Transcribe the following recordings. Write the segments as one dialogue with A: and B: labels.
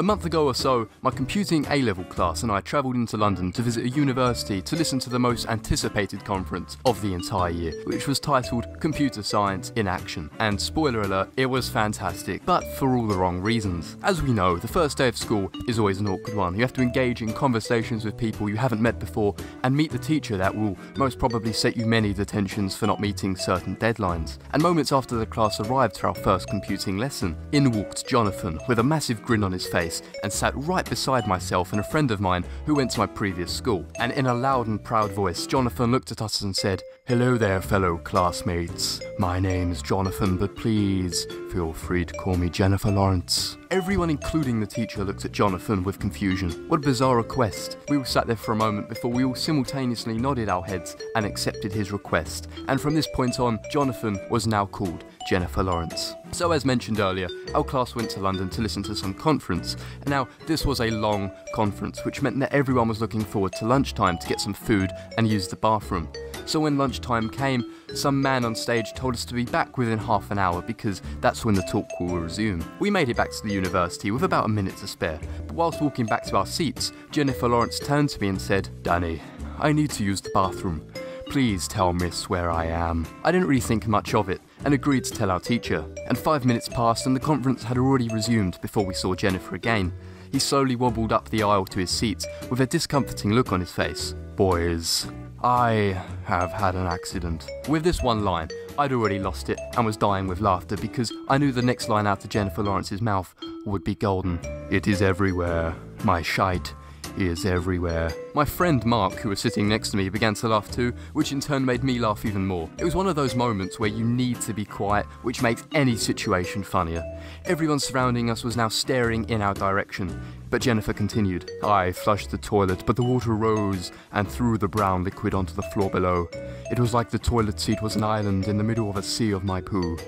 A: A month ago or so, my computing A-level class and I travelled into London to visit a university to listen to the most anticipated conference of the entire year, which was titled Computer Science in Action. And spoiler alert, it was fantastic, but for all the wrong reasons. As we know, the first day of school is always an awkward one. You have to engage in conversations with people you haven't met before and meet the teacher that will most probably set you many detentions for not meeting certain deadlines. And moments after the class arrived for our first computing lesson, in walked Jonathan with a massive grin on his face and sat right beside myself and a friend of mine who went to my previous school. And in a loud and proud voice, Jonathan looked at us and said, "Hello there, fellow classmates. My name's Jonathan, but please feel free to call me Jennifer Lawrence." Everyone, including the teacher, looked at Jonathan with confusion. What a bizarre request. We all sat there for a moment before we all simultaneously nodded our heads and accepted his request. And from this point on, Jonathan was now called Jennifer Lawrence. So as mentioned earlier, our class went to London to listen to some conference. And now, this was a long conference, which meant that everyone was looking forward to lunchtime to get some food and use the bathroom. So when lunchtime came, some man on stage told us to be back within half an hour because that's when the talk will resume. We made it back to the university with about a minute to spare, but whilst walking back to our seats, Jennifer Lawrence turned to me and said, "Danny, I need to use the bathroom. Please tell Miss where I am." I didn't really think much of it and agreed to tell our teacher. And 5 minutes passed and the conference had already resumed before we saw Jennifer again. He slowly wobbled up the aisle to his seat with a discomforting look on his face. "Boys, I have had an accident." With this one line, I'd already lost it and was dying with laughter because I knew the next line out of Jennifer Lawrence's mouth would be golden. "It is everywhere. My shite is everywhere." My friend Mark, who was sitting next to me, began to laugh too, which in turn made me laugh even more. It was one of those moments where you need to be quiet, which makes any situation funnier. Everyone surrounding us was now staring in our direction, but Jennifer continued. "I flushed the toilet, but the water rose and threw the brown liquid onto the floor below. It was like the toilet seat was an island in the middle of a sea of my poo.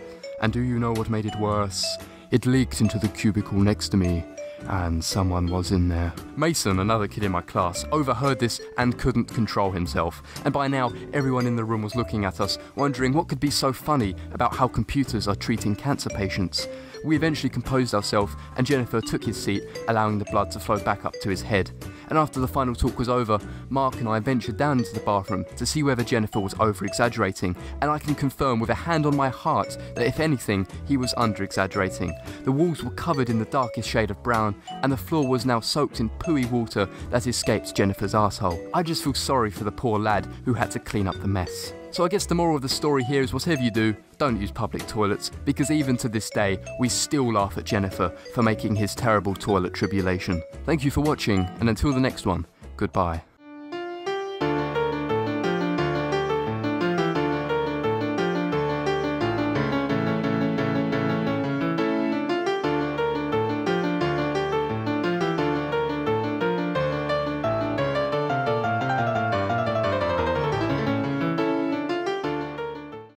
A: And do you know what made it worse? It leaked into the cubicle next to me. And someone was in there." Mason, another kid in my class, overheard this and couldn't control himself. And by now, everyone in the room was looking at us, wondering what could be so funny about how computers are treating cancer patients. We eventually composed ourselves and Jennifer took his seat, allowing the blood to flow back up to his head. And after the final talk was over, Mark and I ventured down into the bathroom to see whether Jennifer was over-exaggerating, and I can confirm with a hand on my heart that if anything, he was under-exaggerating. The walls were covered in the darkest shade of brown, and the floor was now soaked in pooey water that escaped Jennifer's asshole. I just feel sorry for the poor lad who had to clean up the mess. So I guess the moral of the story here is whatever you do, don't use public toilets, because even to this day, we still laugh at Jennifer for making his terrible toilet tribulation. Thank you for watching, and until the next one, goodbye.